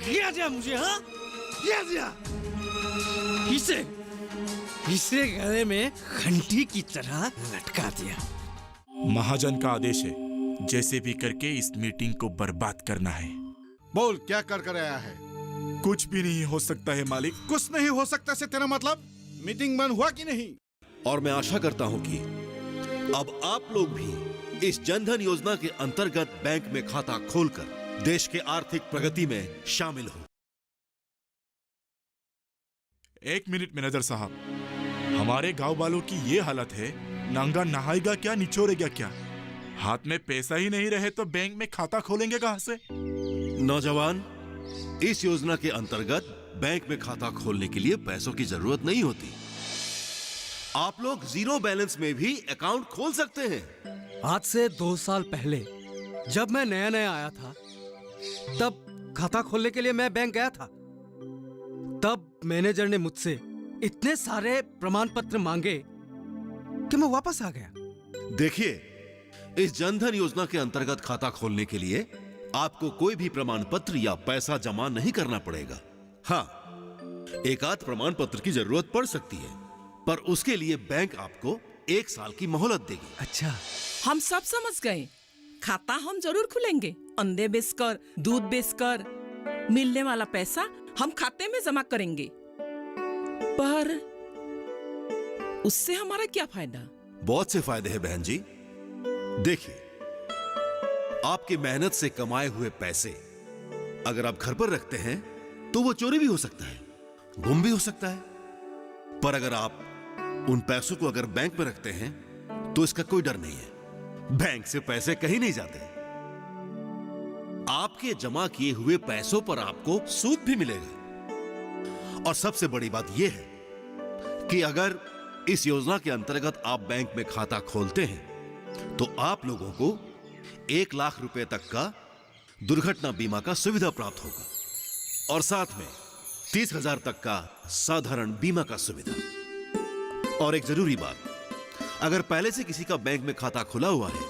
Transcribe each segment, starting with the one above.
दिया जा मुझे, हाँ दिया जा। इसे गले में घंटी की तरह लटका दिया। महाजन का आदेश है, जैसे भी करके इस मीटिंग को बर्बाद करना है। बोल, क्या कर आया है? कुछ भी नहीं हो सकता है मालिक। कुछ नहीं हो सकता से तेरा मतलब? मीटिंग बंद हुआ कि नहीं? और मैं आशा करता हूं कि अब आप लोग भी इस जनधन योजना के अंतर्गत बैंक में खाता खोलकर देश के आर्थिक प्रगति में शामिल हो। एक मिनट मैनेजर साहब, हमारे गांव वालों की ये हालत है, नंगा नहाएगा क्या, निचोड़ेगा क्या? हाथ में पैसा ही नहीं रहे तो बैंक में खाता खोलेंगे कहां से? नौजवान, इस योजना के अंतर्गत बैंक में खाता खोलने के लिए पैसों की जरूरत नहीं होती। आप लोग जीरो बैलेंस में भी अकाउंट खोल सकते हैं। आज से 2 साल पहले जब मैं नया नया आया था, तब खाता खोलने के लिए मैं बैंक गया था। तब मैनेजर ने मुझसे इतने सारे प्रमाण पत्र मांगे कि मैं वापस आ गया। देखिए, इस जनधन योजना के अंतर्गत खाता खोलने के लिए आपको कोई भी प्रमाण पत्र या पैसा जमा नहीं करना पड़ेगा। हाँ, एक आध प्रमाण पत्र की जरूरत पड़ सकती है, पर उसके लिए बैंक आपको 1 साल की मोहलत देगी। अच्छा, हम सब समझ गए। खाता हम जरूर खुलेंगे। अंडे बेचकर, दूध बेचकर मिलने वाला पैसा हम खाते में जमा करेंगे। पर उससे हमारा क्या फायदा? बहुत से फायदे हैं बहन जी। देखिए, आपकी मेहनत से कमाए हुए पैसे अगर आप घर पर रखते हैं तो वो चोरी भी हो सकता है, गुम भी हो सकता है। पर अगर आप उन पैसों को अगर बैंक में रखते हैं तो इसका कोई डर नहीं है। बैंक से पैसे कहीं नहीं जाते। आपके जमा किए हुए पैसों पर आपको सूद भी मिलेगा। और सबसे बड़ी बात यह है कि अगर इस योजना के अंतर्गत आप बैंक में खाता खोलते हैं तो आप लोगों को 1 लाख रुपए तक का दुर्घटना बीमा का सुविधा प्राप्त होगा और साथ में 30,000 तक का साधारण बीमा का सुविधा। और एक जरूरी बात, अगर पहले से किसी का बैंक में खाता खुला हुआ है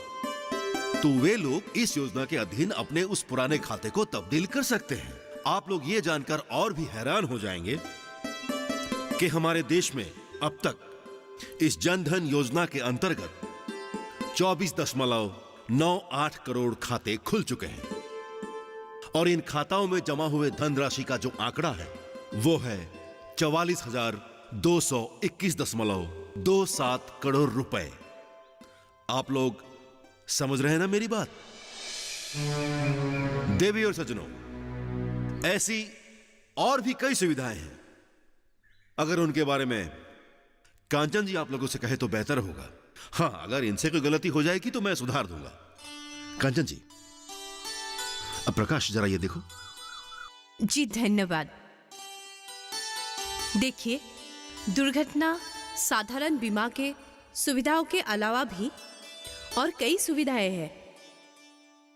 तो वे लोग इस योजना के अधीन अपने उस पुराने खाते को तब्दील कर सकते हैं। आप लोग ये जानकर और भी हैरान हो जाएंगे कि हमारे देश में अब तक इस जनधन योजना के अंतर्गत 24.98 करोड़ खाते खुल चुके हैं और इन खाताओं में जमा हुए धनराशि का जो आंकड़ा है वो है 44,221.27 करोड़ रुपए। आप लोग समझ रहे हैं ना मेरी बात? देवी और सज्जनों, ऐसी और भी कई सुविधाएं हैं। अगर उनके बारे में कांचन जी आप लोगों से कहे तो बेहतर होगा। हां, अगर इनसे कोई गलती हो जाएगी तो मैं सुधार दूंगा। कांचन जी, अब प्रकाश जरा ये देखो। जी धन्यवाद। देखिए, दुर्घटना साधारण बीमा के सुविधाओं के अलावा भी और कई सुविधाएं हैं,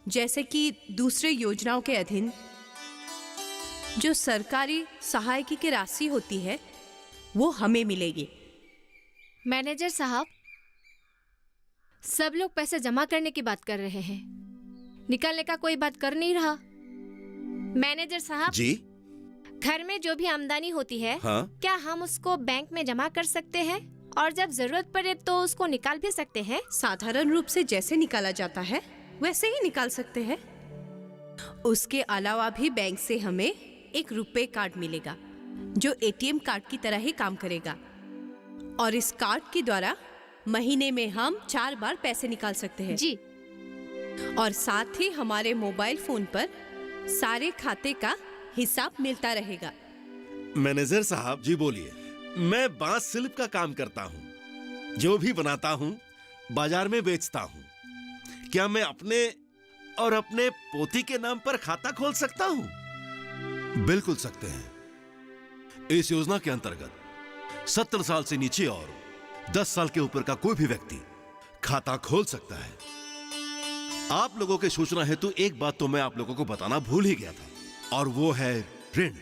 जैसे कि दूसरे योजनाओं के अधीन जो सरकारी सहायता की राशि होती है वो हमें मिलेगी। मैनेजर साहब, सब लोग पैसे जमा करने की बात कर रहे हैं, निकालने का कोई बात कर नहीं रहा। मैनेजर साहब जी, घर में जो भी आमदनी होती है, हाँ? क्या हम उसको बैंक में जमा कर सकते हैं और जब जरूरत पड़े तो उसको निकाल भी सकते हैं? साधारण रूप से जैसे निकाला जाता है वैसे ही निकाल सकते हैं। उसके अलावा भी बैंक से हमें एक रुपए कार्ड मिलेगा जो एटीएम कार्ड की तरह ही काम करेगा और इस कार्ड के द्वारा महीने में हम 4 बार पैसे निकाल सकते हैं। जी। और साथ ही हमारे मोबाइल फोन पर सारे खाते का हिसाब मिलता रहेगा। मैनेजर साहब जी बोलिए। मैं बांस शिल्प का काम करता हूं, जो भी बनाता हूं बाजार में बेचता हूं। क्या मैं अपने और अपने पोती के नाम पर खाता खोल सकता हूं? बिल्कुल सकते हैं। इस योजना के अंतर्गत 70 साल से नीचे और 10 साल के ऊपर का कोई भी व्यक्ति खाता खोल सकता है। आप लोगों के सूचना हेतु एक बात तो मैं आप लोगों को बताना भूल ही गया था, और वो है ऋण,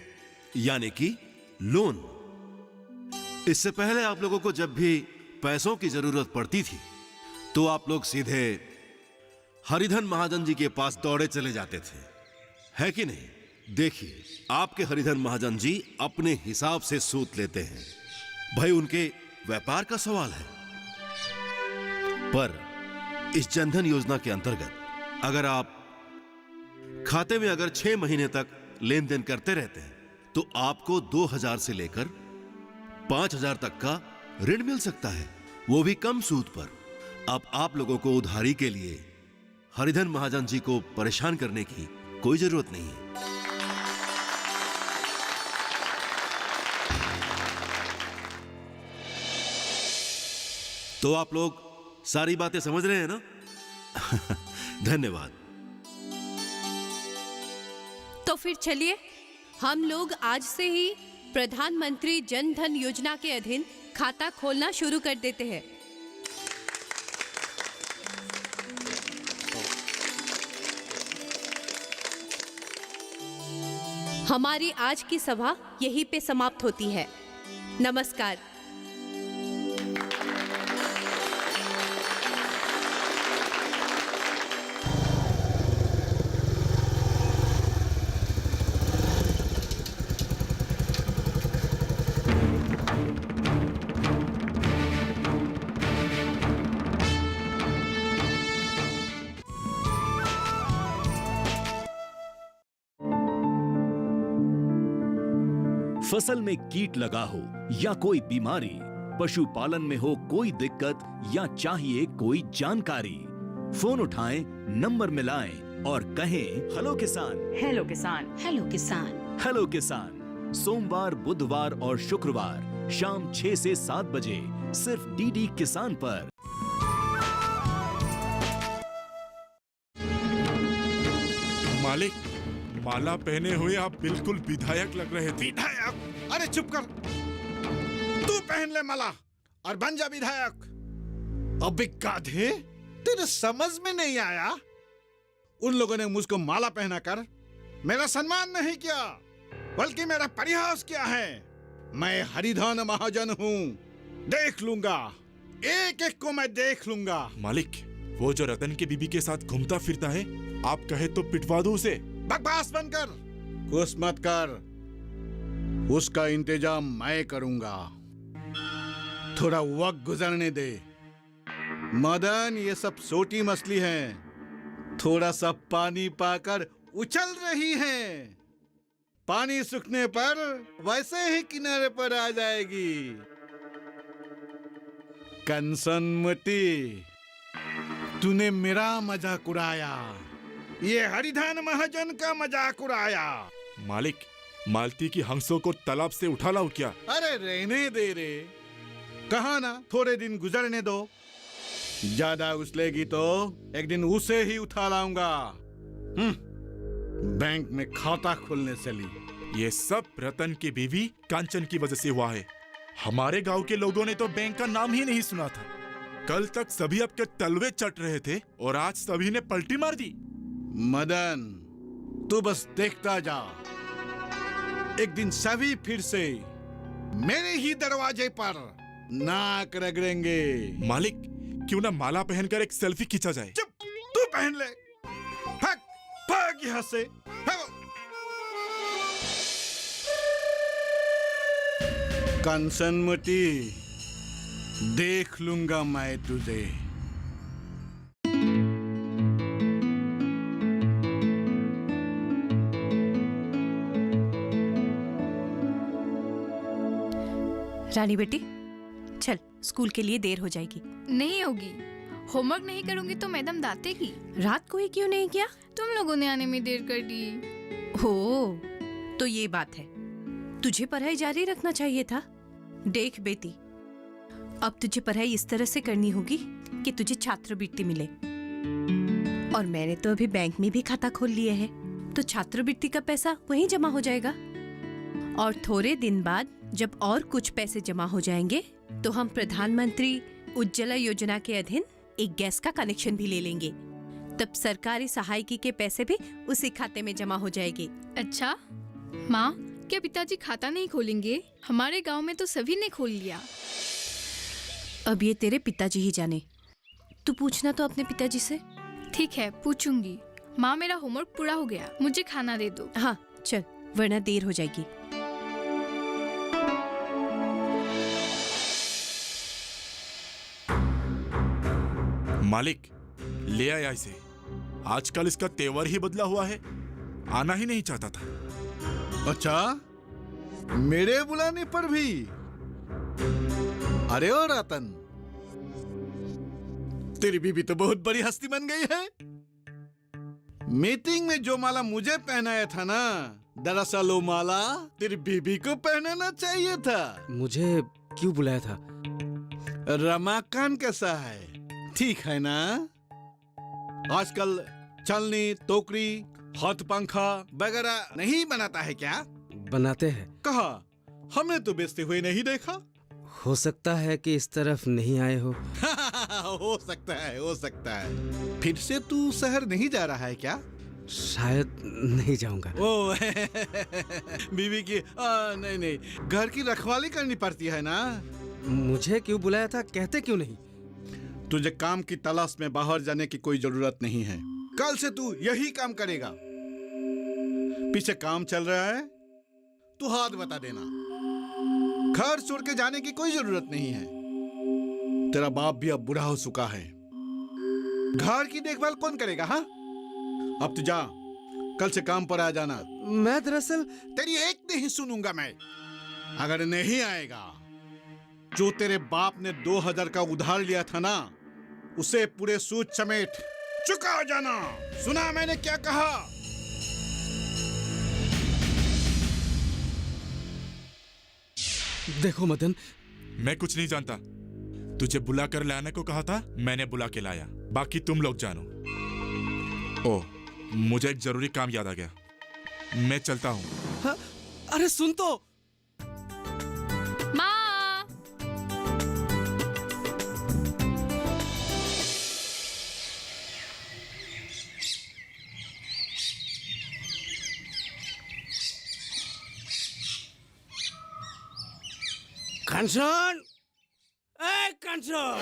यानी कि लोन। इससे पहले आप लोगों को जब भी पैसों की जरूरत पड़ती थी तो आप लोग सीधे हरिधन महाजन जी के पास दौड़े चले जाते थे, है कि नहीं? देखिए, आपके हरिधन महाजन जी अपने हिसाब से सूद लेते हैं। भाई उनके व्यापार का सवाल है। पर इस जनधन योजना के अंतर्गत अगर आप खाते में अगर 6 महीने तक लेन देन करते रहते हैं तो आपको 2000 से लेकर 5000 तक का ऋण मिल सकता है, वो भी कम सूद पर। अब आप लोगों को उधारी के लिए हरिधन महाजन जी को परेशान करने की कोई जरूरत नहीं है। तो आप लोग सारी बातें समझ रहे हैं ना? धन्यवाद। तो फिर चलिए हम लोग आज से ही प्रधानमंत्री जन धन योजना के अधीन खाता खोलना शुरू कर देते हैं। हमारी आज की सभा यहीं पे समाप्त होती है। नमस्कार। फसल में कीट लगा हो या कोई बीमारी, पशुपालन में हो कोई दिक्कत या चाहिए कोई जानकारी, फोन उठाएं, नंबर मिलाएं और कहें हेलो किसान। हेलो किसान। हेलो किसान। हेलो किसान सोमवार, बुधवार और शुक्रवार शाम 6 से 7 बजे सिर्फ डीडी किसान पर। मालिक, माला पहने हुए आप बिल्कुल विधायक लग रहे थे। विधायक? अरे चुप कर। तू पहन ले माला और बन जा विधायक। अबे गाधे, तेरे समझ में नहीं आया? उन लोगों ने मुझको माला पहना कर मेरा सम्मान नहीं किया, बल्कि मेरा परिहास किया है। मैं हरिधन महाजन हूँ, देख लूंगा, एक एक को मैं देख लूंगा। मालिक, वो जो रतन के बीबी के साथ घूमता फिरता है, आप कहे तो पिटवा दो उसे। बकवास बंद कर, कुछ मत कर, उसका इंतजाम मैं करूंगा। थोड़ा वक्त गुजरने दे। मदन, ये सब छोटी मछली है, थोड़ा सा पानी पाकर उछल रही है। पानी सूखने पर वैसे ही किनारे पर आ जाएगी। कंसनमती, तूने मेरा मजाक उड़ाया, ये हरिधन महाजन का मजाक उड़ाया। मालिक, मालती की हंसों को तालाब से उठा लाओ क्या? अरे रहने दे रे, कहा ना थोड़े दिन गुजरने दो। ज्यादा उछलेगी तो एक दिन उसे ही उठा लाऊंगा। बैंक में खाता खोलने चली। ये सब रतन की बीवी कांचन की वजह से हुआ है। हमारे गांव के लोगों ने तो बैंक का नाम ही नहीं सुना था। कल तक सभी आपके तलवे चट रहे थे और आज सभी ने पलटी मार दी। मदन, तू बस देखता जा, एक दिन सभी फिर से मेरे ही दरवाजे पर नाक रगड़ेंगे। मालिक, क्यों ना माला पहनकर एक सेल्फी खींचा जाए? चुप, तू पहन ले। भाग भाग यहाँ से, भागो। कंसनमती, देख लूंगा मैं तुझे। रानी बेटी, चल, स्कूल के लिए देर हो जाएगी। नहीं होगी, होमवर्क नहीं करूंगी तो मैडम डांटेगी। रात को ही क्यों नहीं किया? तुम लोगों ने आने में देर कर दी। हो, तो ये बात है। तुझे पढ़ाई जारी रखना चाहिए था। देख बेटी, अब तुझे पढ़ाई इस तरह से करनी होगी कि तुझे छात्रवृत्ति मिले। और मैंने तो अभी बैंक में भी खाता खोल लिया है, तो छात्रवृत्ति का पैसा वहीं जमा हो जाएगा। और थोड़े दिन बाद जब और कुछ पैसे जमा हो जाएंगे तो हम प्रधानमंत्री उज्ज्वला योजना के अधीन एक गैस का कनेक्शन भी ले लेंगे। तब सरकारी सहायकी के पैसे भी उसी खाते में जमा हो जाएंगे। अच्छा माँ, क्या पिताजी खाता नहीं खोलेंगे? हमारे गांव में तो सभी ने खोल लिया। अब ये तेरे पिताजी ही जाने, तू पूछना तो अपने पिताजी से। ठीक है, पूछूंगी। माँ, मेरा होमवर्क पूरा हो गया, मुझे खाना दे दो। हाँ, चल, वरना देर हो जाएगी। मालिक, ले आया इसे। आजकल इसका तेवर ही बदला हुआ है, आना ही नहीं चाहता था। अच्छा, मेरे बुलाने पर भी? अरे ओ रतन, तेरी बीबी तो बहुत बड़ी हस्ती बन गई है। मीटिंग में जो माला मुझे पहनाया था ना, दरअसल वो माला तेरी बीबी को पहनाना चाहिए था। मुझे क्यों बुलाया था? रमाकांत कैसा है? ठीक है ना? आजकल चलनी, टोकरी, हाथ पंखा वगैरह नहीं बनाता है क्या? बनाते हैं। कहा? हमने तो बेचते हुए नहीं देखा। हो सकता है कि इस तरफ नहीं आए हो। हो सकता है, हो सकता है। फिर से तू शहर नहीं जा रहा है क्या? शायद नहीं जाऊंगा। ओ बीवी की नहीं नहीं, घर की रखवाली करनी पड़ती है ना। मुझे क्यों बुलाया था, कहते क्यों नहीं? तुझे काम की तलाश में बाहर जाने की कोई जरूरत नहीं है। कल से तू यही काम करेगा। पीछे काम चल रहा है, तू हाथ बता देना। घर छोड़ के जाने की कोई जरूरत नहीं है। तेरा बाप भी अब बूढ़ा हो चुका है। घर की देखभाल कौन करेगा? हाँ, अब तू जा, कल से काम पर आ जाना। मैं दरअसल तेरी एक नहीं सुनूंगा मैं। अगर नहीं आएगा, जो तेरे बाप ने 2000 का उधार लिया था ना, उसे पूरे सूद समेत चुका हो जाना। सुना मैंने क्या कहा? देखो मदन, मैं कुछ नहीं जानता। तुझे बुला कर लाने को कहा था, मैंने बुला के लाया। बाकी तुम लोग जानो। ओह, मुझे एक जरूरी काम याद आ गया, मैं चलता हूँ। हाँ, अरे सुन तो। माँ, कंचन, ए कंचन।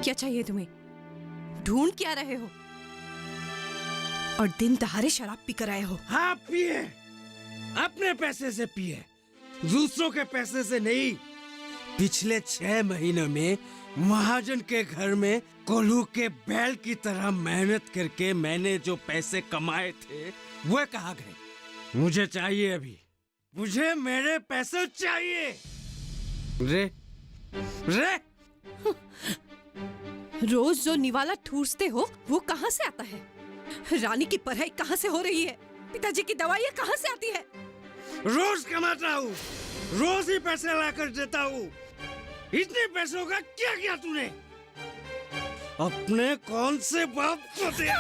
क्या चाहिए तुम्हें? ढूंढ क्या रहे हो? और दिन दहाड़े शराब पी कर आए हो? हाँ पिए, अपने पैसे से पिए, दूसरों के पैसे से नहीं। पिछले 6 महीनों में महाजन के घर में कोल्हू के बैल की तरह मेहनत करके मैंने जो पैसे कमाए थे, वो कहाँ गए? मुझे चाहिए अभी, मुझे मेरे पैसे चाहिए। रे रे रोज जो निवाला ठूसते हो वो कहाँ से आता है? रानी की पढ़ाई कहाँ से हो रही है? पिताजी की दवाइयाँ कहाँ से आती है? रोज कमाता हूँ, रोज ही पैसे लाकर देता हूँ। इतने पैसों का क्या किया तूने? अपने कौन से बाप को दिया?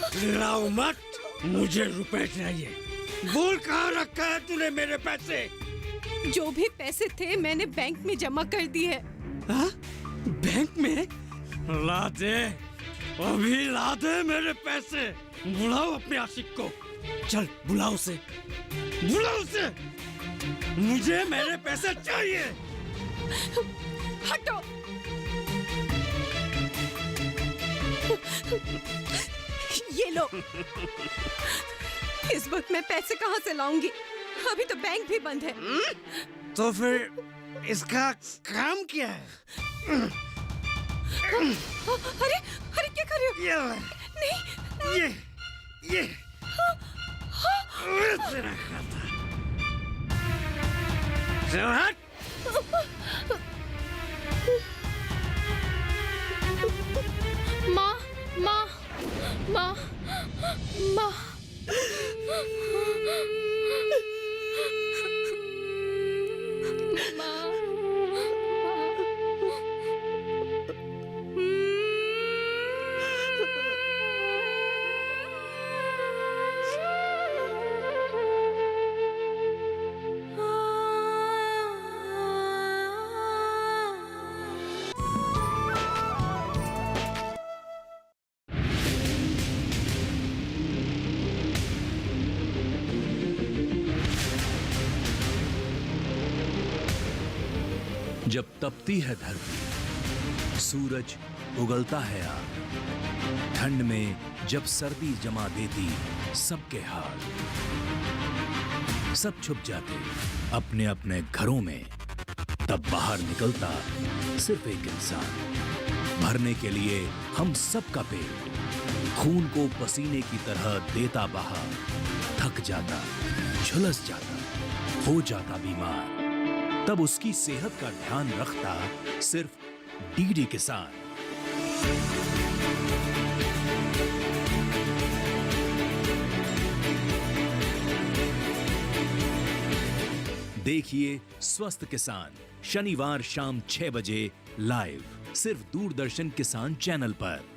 चिल्लाओ मत, मुझे रुपए चाहिए। बोल कहाँ रखा है तूने मेरे पैसे? जो भी पैसे थे मैंने बैंक में जमा कर दिए। हाँ? बैंक में? ला दे, अभी ला दे मेरे पैसे। बुलाओ अपने आशिक को, चल बुलाओ उसे, बुलाओ उसे। मुझे मेरे पैसे चाहिए। हटो। ये लो। इस वक्त मैं पैसे कहाँ से लाऊंगी? अभी तो बैंक भी बंद है। तो फिर इसका काम क्या है? अरे अरे क्या कर रहे हो? ये नहीं। ये तेरा खाता। चल हट। माँ, माँ, माँ, माँ। जब तपती है धरती, सूरज उगलता है आग, ठंड में जब सर्दी जमा देती सबके हाल, सब छुप जाते अपने अपने घरों में, तब बाहर निकलता सिर्फ एक इंसान, भरने के लिए हम सबका पेट, खून को पसीने की तरह देता बहा, थक जाता, झुलस जाता, हो जाता बीमार, तब उसकी सेहत का ध्यान रखता सिर्फ डीडी किसान। देखिए स्वस्थ किसान शनिवार शाम 6 बजे लाइव सिर्फ दूरदर्शन किसान चैनल पर।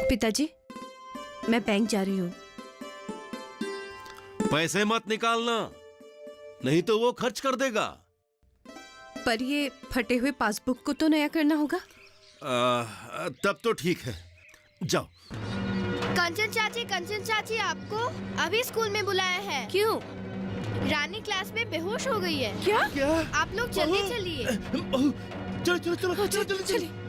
पिताजी, मैं बैंक जा रही हूँ। पैसे मत निकालना, नहीं तो वो खर्च कर देगा। पर ये फटे हुए पासबुक को तो नया करना होगा। तब तो ठीक है, जाओ। कंचन चाची आपको अभी स्कूल में बुलाया है। क्यों? रानी क्लास में बेहोश हो गई है। क्या? आप लोग जल्दी चलिए। चलो चलो चलो चलो चलो चलो।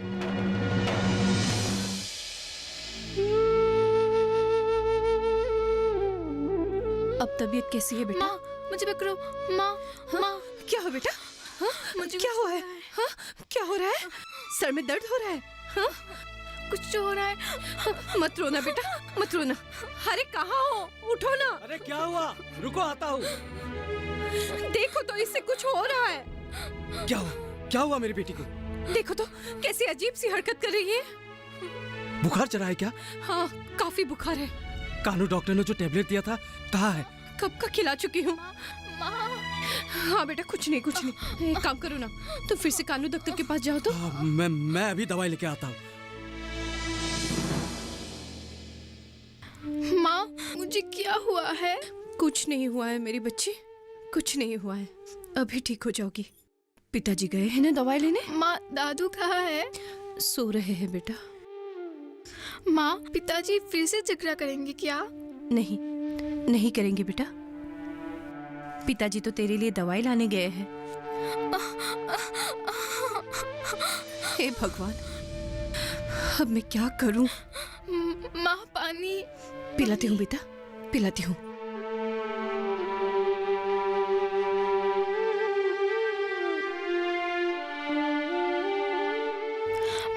अब तबीयत कैसी है बेटा? माँ मुझे पकड़ो। माँ माँ क्या हो बेटा? हाँ? मुझे क्या हुआ है? हाँ? क्या हो रहा है? सर में दर्द हो रहा है? हाँ? कुछ तो हो रहा है। मत रोना बेटा, मत रोना। अरे कहाँ हो? उठो ना। अरे क्या हुआ? रुको, आता हूँ। देखो तो इससे कुछ हो रहा है। क्या हुआ? क्या हुआ मेरी बेटी को? देखो तो कैसी अजीब सी हरकत कर रही है। बुखार चढ़ा है क्या? हाँ, काफी बुखार है। कानू डॉक्टर ने जो टेबलेट दिया था कहाँ है? कब का खिला चुकी हूँ। माँ हाँ बेटा, कुछ नहीं कुछ नहीं। एक काम करो ना, तुम फिर से कानू डॉक्टर के पास जाओ तो। मैं अभी दवाई लेके आता हूँ। माँ मुझे क्या हुआ है? कुछ नहीं हुआ है मेरी बच्ची, कुछ नहीं हुआ है। अभी ठीक हो जाओगी। पिताजी गए हैं ना दवाई लेने? माँ दादू कहाँ है? सो रहे हैं बेटा। माँ पिताजी फिर से झगड़ा करेंगे क्या? नहीं, नहीं करेंगे बेटा। पिताजी तो तेरे लिए दवाई लाने गए हैं। हे भगवान, अब मैं क्या करूं? माँ पानी। पिलाती हूँ बेटा, पिलाती हूँ।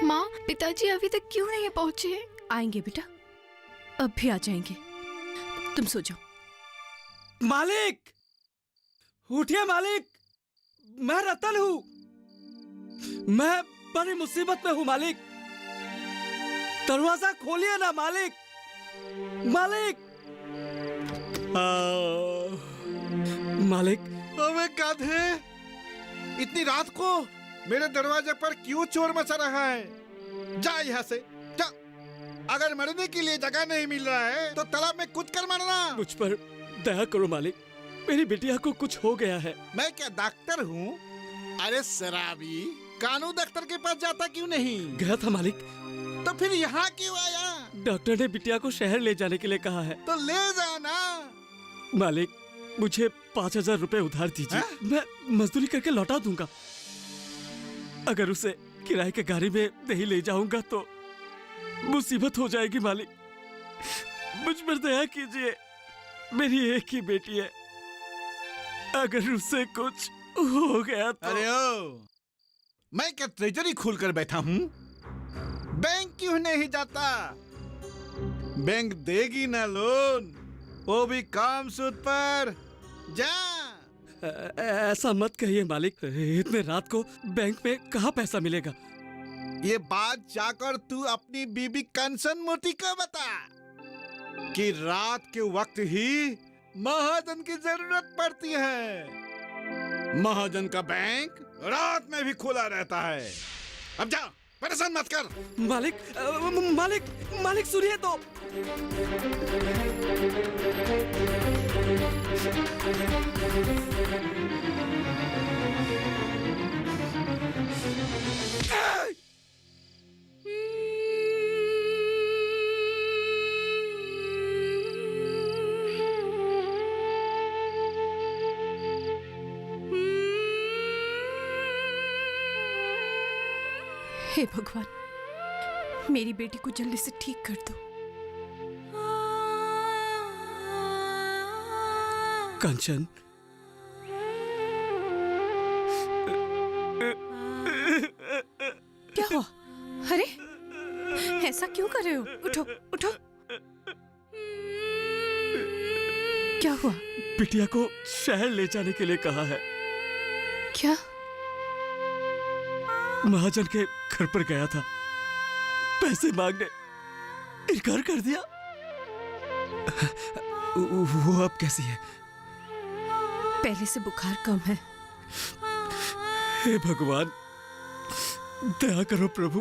माँ पिताजी अभी तक क्यों नहीं पहुँचे? आएंगे बेटा, अब भी आ जाएंगे। तुम सो जाओ। मालिक, उठिए मालिक, मैं रतन हूँ। मैं बड़ी मुसीबत में हूँ मालिक। दरवाजा खोलिए ना मालिक। मालिक, मालिक। अबे गाधे, इतनी रात को मेरे दरवाजे पर क्यों चोर मचा रहा है? जा यहाँ से, जा। अगर मरने के लिए जगह नहीं मिल रहा है तो तालाब में कूद कर मरना। मुझ पर दया करो मालिक, मेरी बिटिया को कुछ हो गया है। मैं क्या डॉक्टर हूँ? अरे शराबी, कानू डॉक्टर के पास जाता क्यों नहीं? गया था मालिक। तो फिर यहाँ क्यों आया? डॉक्टर ने बिटिया को शहर ले जाने के लिए कहा है। तो ले जाना। मालिक, मुझे 5,000 रुपए उधार दीजिए। मैं मजदूरी करके लौटा दूंगा। अगर उसे किराए के गाड़ी में नहीं ले जाऊंगा तो मुसीबत हो जाएगी मालिक। मुझ पर दया कीजिए, मेरी एक ही बेटी है। अगर उसे कुछ हो गया तो। अरे ओ, मैं क्या ट्रेजरी खोल कर बैठा हूँ? बैंक क्यों नहीं जाता? बैंक देगी ना लोन, वो भी कम सूद पर। जा। ऐसा मत कहिए मालिक, इतने रात को बैंक में कहाँ पैसा मिलेगा? ये बात जाकर तू अपनी बीबी कंचन मोती को बता कि रात के वक्त ही महाजन की जरूरत पड़ती है। महाजन का बैंक रात में भी खुला रहता है। अब जा, परेशान मत कर। मालिक, मालिक, मालिक सुनिए तो। हे भगवान, मेरी बेटी को जल्दी से ठीक कर दो। कंचन, क्या हुआ? अरे ऐसा क्यों कर रहे हो? उठो उठो। क्या हुआ? बिटिया को शहर ले जाने के लिए कहा है। क्या? महाजन के घर पर गया था, पैसे मांगने, इनकार कर दिया। वो अब कैसी है? पहले से बुखार कम है। हे भगवान, दया करो प्रभु,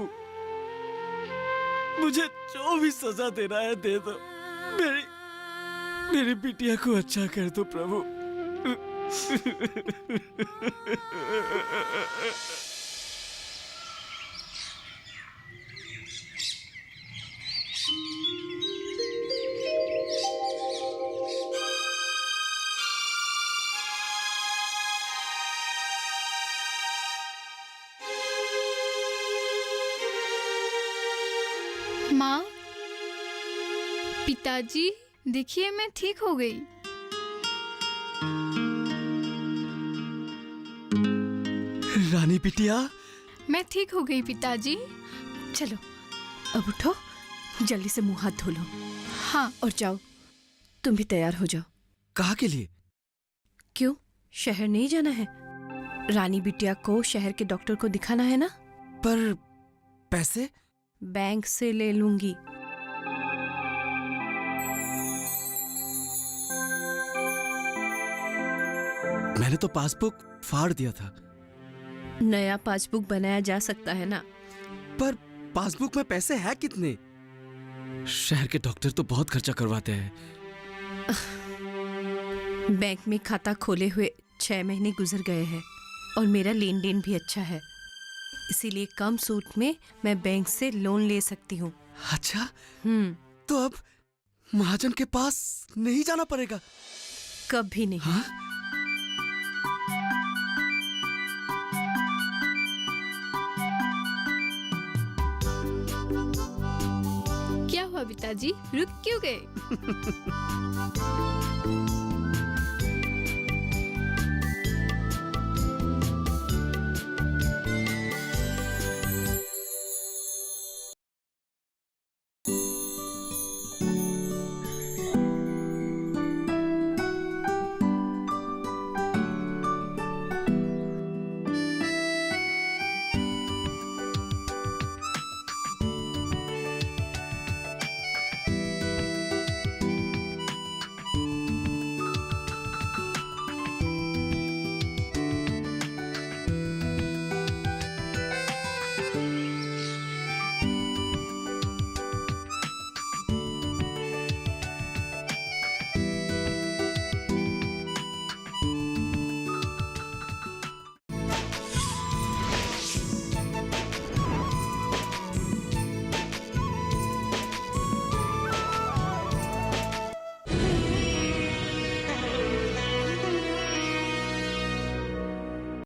मुझे जो भी सजा देना है दे दो। मेरी बिटिया को अच्छा कर दो प्रभु। माँ, पिताजी, देखिए मैं ठीक हो गई। रानी बिटिया, मैं ठीक हो गई पिताजी। चलो अब उठो, जल्दी से मुंह हाथ धो लो। हाँ। और जाओ, तुम भी तैयार हो जाओ। कहाँ के लिए? क्यों, शहर नहीं जाना है? रानी बिटिया को शहर के डॉक्टर को दिखाना है ना। पर पैसे? बैंक से ले लूंगी। मैंने तो पासबुक फाड़ दिया था। नया पासबुक बनाया जा सकता है ना। पर पासबुक में पैसे हैं कितने? शहर के डॉक्टर तो बहुत खर्चा करवाते हैं। बैंक में खाता खोले हुए 6 महीने गुजर गए हैं और मेरा लेन देन भी अच्छा है, इसीलिए कम सूद में मैं बैंक से लोन ले सकती हूँ। अच्छा, तो अब महाजन के पास नहीं जाना पड़ेगा? कभी नहीं। हाँ? क्या हुआ पिताजी, रुक क्यों गए?